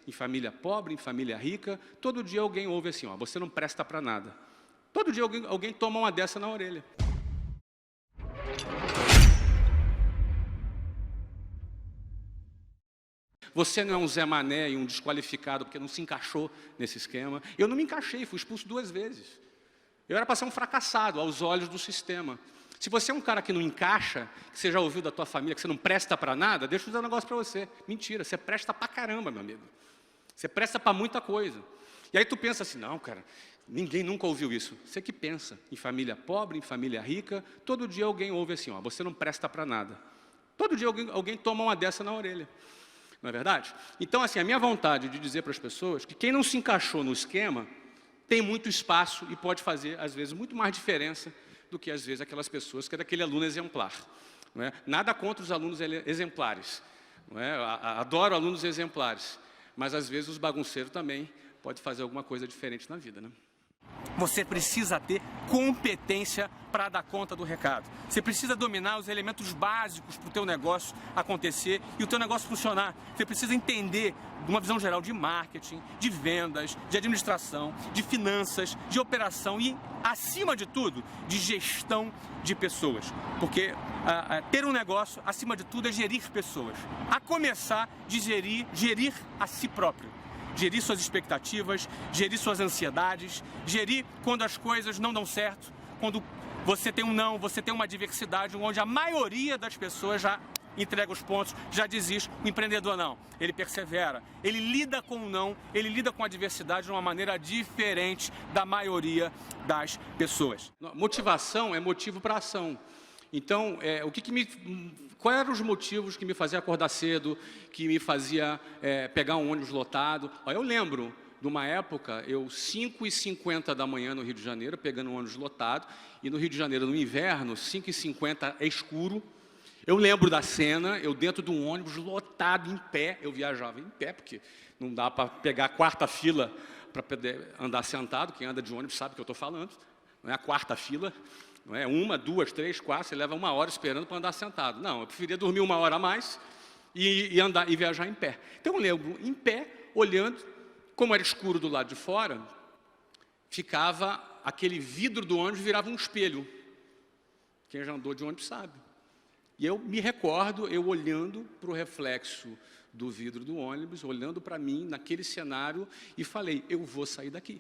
em família pobre, em família rica, todo dia alguém ouve assim, ó, você não presta para nada. Todo dia alguém toma uma dessa na orelha. Você não é um Zé Mané e um desqualificado porque não se encaixou nesse esquema. Eu não me encaixei, fui expulso 2 vezes. Eu era para ser um fracassado aos olhos do sistema. Se você é um cara que não encaixa, que você já ouviu da tua família, que você não presta para nada, deixa eu dizer um negócio para você. Mentira, você presta para caramba, meu amigo. Você presta para muita coisa. E aí tu pensa assim, não, cara, ninguém nunca ouviu isso. Você que pensa em família pobre, em família rica, todo dia alguém ouve assim, ó, você não presta para nada. Todo dia alguém toma uma dessa na orelha. Não é verdade? Então, assim, a minha vontade de dizer para as pessoas que quem não se encaixou no esquema tem muito espaço e pode fazer, às vezes, muito mais diferença do que, às vezes, aquelas pessoas que é daquele aluno exemplar. Não é? Nada contra os alunos exemplares. Não é? Adoro alunos exemplares. Mas, às vezes, os bagunceiros também podem fazer alguma coisa diferente na vida, né? Você precisa ter competência para dar conta do recado. Você precisa dominar os elementos básicos para o teu negócio acontecer e o teu negócio funcionar. Você precisa entender de uma visão geral de marketing, de vendas, de administração, de finanças, de operação e, acima de tudo, de gestão de pessoas. Porque ter um negócio, acima de tudo, é gerir pessoas. A começar de gerir a si próprio. Gerir suas expectativas, gerir suas ansiedades, gerir quando as coisas não dão certo, quando você tem um não, você tem uma adversidade, onde a maioria das pessoas já entrega os pontos, já desiste. O empreendedor não, ele persevera, ele lida com o não, ele lida com a adversidade de uma maneira diferente da maioria das pessoas. Motivação é motivo para ação. Então, quais eram os motivos que me faziam acordar cedo, que me fazia pegar um ônibus lotado? Eu lembro de uma época, 5h50 da manhã no Rio de Janeiro, pegando um ônibus lotado, e no Rio de Janeiro, no inverno, 5h50 é escuro. Eu lembro da cena, eu dentro de um ônibus lotado, em pé, eu viajava em pé, porque não dá para pegar a 4ª fila para poder andar sentado, quem anda de ônibus sabe o que eu estou falando, não é a 4ª fila. Não é 1, 2, 3, 4, você leva 1 hora esperando para andar sentado. Não, eu preferia dormir 1 hora a mais e andar e viajar em pé. Então eu lembro, em pé, olhando, como era escuro do lado de fora, ficava aquele vidro do ônibus, virava um espelho. Quem já andou de ônibus sabe. E eu me recordo, eu olhando para o reflexo do vidro do ônibus, olhando para mim, naquele cenário, e falei, eu vou sair daqui.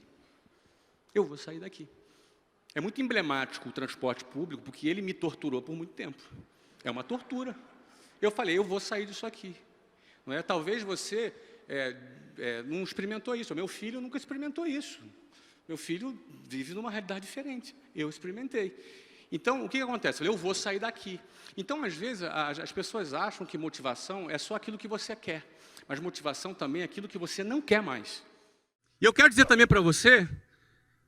Eu vou sair daqui. É muito emblemático o transporte público, porque ele me torturou por muito tempo. É uma tortura. Eu falei, eu vou sair disso aqui. Não é? Talvez você não experimentou isso. Meu filho nunca experimentou isso. Meu filho vive numa realidade diferente. Eu experimentei. Então, o que acontece? Eu vou sair daqui. Então, às vezes, as pessoas acham que motivação é só aquilo que você quer. Mas motivação também é aquilo que você não quer mais. E eu quero dizer também para você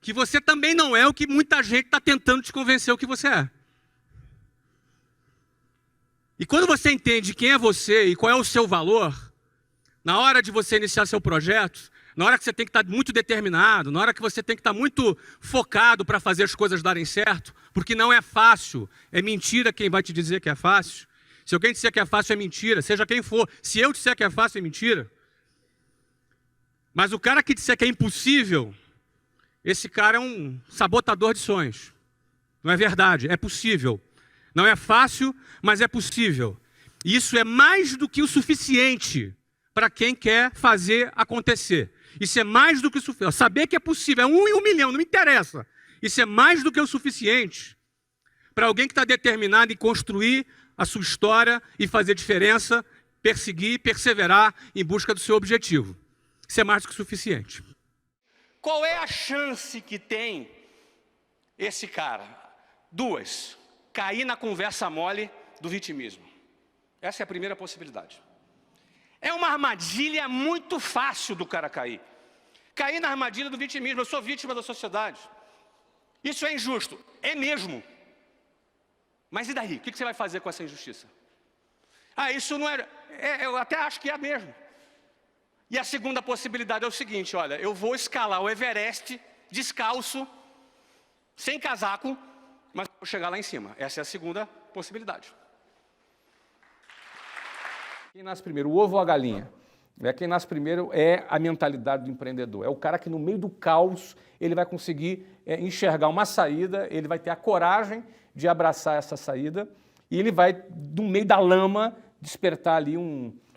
que você também não é o que muita gente está tentando te convencer o que você é. E quando você entende quem é você e qual é o seu valor, na hora de você iniciar seu projeto, na hora que você tem que estar muito determinado, na hora que você tem que estar muito focado para fazer as coisas darem certo, porque não é fácil, é mentira quem vai te dizer que é fácil. Se alguém disser que é fácil, é mentira, seja quem for. Se eu disser que é fácil, é mentira. Mas o cara que disser que é impossível, esse cara é um sabotador de sonhos. Não é verdade, é possível. Não é fácil, mas é possível. E isso é mais do que o suficiente para quem quer fazer acontecer. Isso é mais do que o suficiente. Saber que é possível, é 1 em 1 milhão, não me interessa. Isso é mais do que o suficiente para alguém que está determinado em construir a sua história e fazer diferença, perseguir, perseverar em busca do seu objetivo. Isso é mais do que o suficiente. Qual é a chance que tem esse cara? 2. Cair na conversa mole do vitimismo. Essa é a primeira possibilidade. É uma armadilha muito fácil do cara cair. Cair na armadilha do vitimismo. Eu sou vítima da sociedade. Isso é injusto. É mesmo. Mas e daí? O que você vai fazer com essa injustiça? Isso não era... eu até acho que é mesmo. E a segunda possibilidade é o seguinte, olha, eu vou escalar o Everest descalço, sem casaco, mas vou chegar lá em cima. Essa é a segunda possibilidade. Quem nasce primeiro, o ovo ou a galinha? Quem nasce primeiro é a mentalidade do empreendedor. É o cara que no meio do caos ele vai conseguir enxergar uma saída, ele vai ter a coragem de abraçar essa saída e ele vai, no meio da lama, despertar ali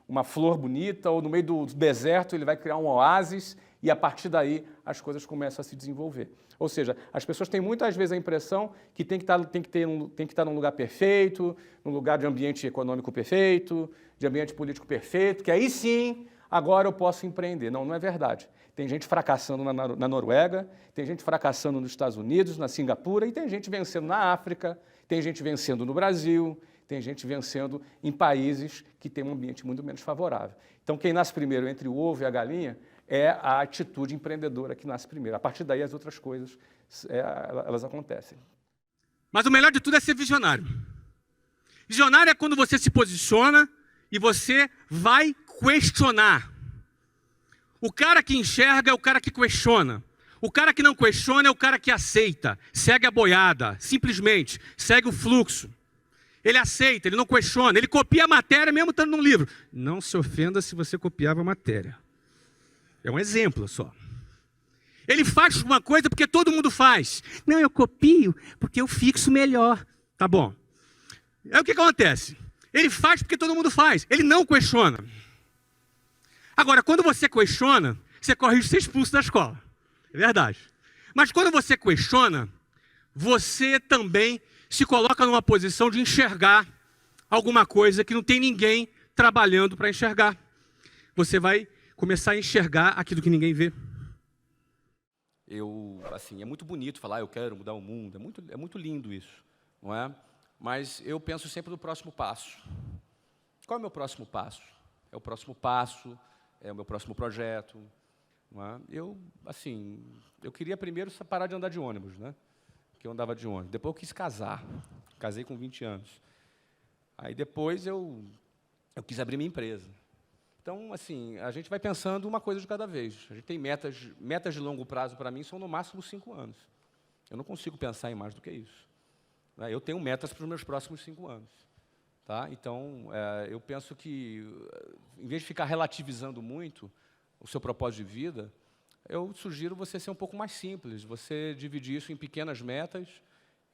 uma flor bonita, ou no meio do deserto ele vai criar um oásis e a partir daí as coisas começam a se desenvolver. Ou seja, as pessoas têm muitas vezes a impressão que tem que estar num lugar perfeito, num lugar de ambiente econômico perfeito, de ambiente político perfeito, que aí sim, agora eu posso empreender. Não, não é verdade. Tem gente fracassando na Noruega, tem gente fracassando nos Estados Unidos, na Singapura, e tem gente vencendo na África, tem gente vencendo no Brasil, tem gente vencendo em países que têm um ambiente muito menos favorável. Então, quem nasce primeiro entre o ovo e a galinha é a atitude empreendedora que nasce primeiro. A partir daí, as outras coisas, elas acontecem. Mas o melhor de tudo é ser visionário. Visionário é quando você se posiciona e você vai questionar. O cara que enxerga é o cara que questiona. O cara que não questiona é o cara que aceita, segue a boiada, simplesmente, segue o fluxo. Ele aceita, ele não questiona, ele copia a matéria mesmo estando num livro. Não se ofenda se você copiava a matéria. É um exemplo só. Ele faz uma coisa porque todo mundo faz. Não, eu copio porque eu fixo melhor. Tá bom. É o que acontece. Ele faz porque todo mundo faz. Ele não questiona. Agora, quando você questiona, você corre risco de ser expulso da escola. É verdade. Mas quando você questiona, você também se coloca numa posição de enxergar alguma coisa que não tem ninguém trabalhando para enxergar. Você vai começar a enxergar aquilo que ninguém vê. É muito bonito falar, eu quero mudar o mundo, é muito lindo isso, não é? Mas eu penso sempre no próximo passo. Qual é o meu próximo passo? É o próximo passo, é o meu próximo projeto, não é? Eu queria primeiro parar de andar de ônibus, né? Que eu andava de ônibus. Depois eu quis casar, casei com 20 anos. Aí depois eu quis abrir minha empresa. Então, a gente vai pensando uma coisa de cada vez. A gente tem metas de longo prazo, para mim, são no máximo 5 anos. Eu não consigo pensar em mais do que isso. Eu tenho metas para os meus próximos 5 anos. Tá? Então, eu penso que, em vez de ficar relativizando muito o seu propósito de vida, eu sugiro você ser um pouco mais simples, você dividir isso em pequenas metas,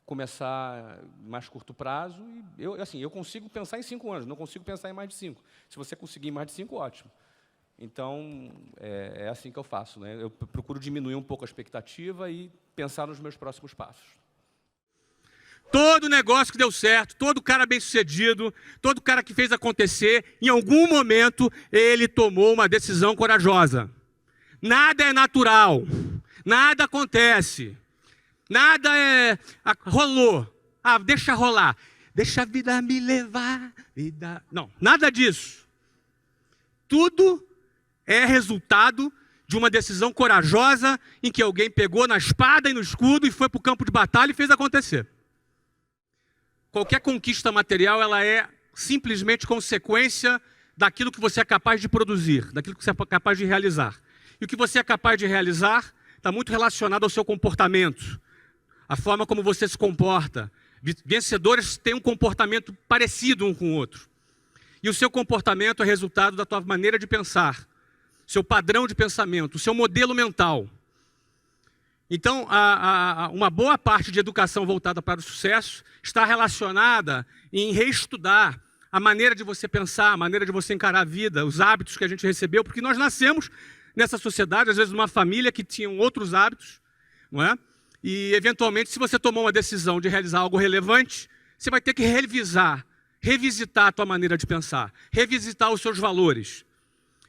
começar mais curto prazo. E eu consigo pensar em 5 anos, não consigo pensar em mais de 5. Se você conseguir mais de 5, ótimo. Então, é assim que eu faço, né? Eu procuro diminuir um pouco a expectativa e pensar nos meus próximos passos. Todo negócio que deu certo, todo cara bem-sucedido, todo cara que fez acontecer, em algum momento ele tomou uma decisão corajosa. Nada é natural, nada acontece. Nada rolou. Deixa rolar. Deixa a vida me levar. Não, nada disso. Tudo é resultado de uma decisão corajosa em que alguém pegou na espada e no escudo e foi para o campo de batalha e fez acontecer. Qualquer conquista material, ela é simplesmente consequência daquilo que você é capaz de produzir, daquilo que você é capaz de realizar. E o que você é capaz de realizar está muito relacionado ao seu comportamento. A forma como você se comporta. Vencedores têm um comportamento parecido um com o outro. E o seu comportamento é resultado da tua maneira de pensar, seu padrão de pensamento, o seu modelo mental. Então, uma boa parte de educação voltada para o sucesso está relacionada em reestudar a maneira de você pensar, a maneira de você encarar a vida, os hábitos que a gente recebeu, porque nós nascemos nessa sociedade, às vezes numa família que tinham outros hábitos, não é? E, eventualmente, se você tomou uma decisão de realizar algo relevante, você vai ter que revisitar a tua maneira de pensar, revisitar os seus valores,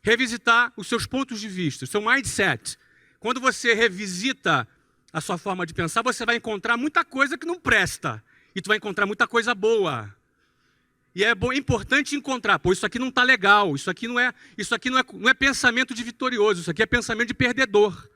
revisitar os seus pontos de vista, o seu mindset. Quando você revisita a sua forma de pensar, você vai encontrar muita coisa que não presta, e tu vai encontrar muita coisa boa. E é importante encontrar, isso aqui não está legal, isso aqui não é pensamento de vitorioso, isso aqui é pensamento de perdedor.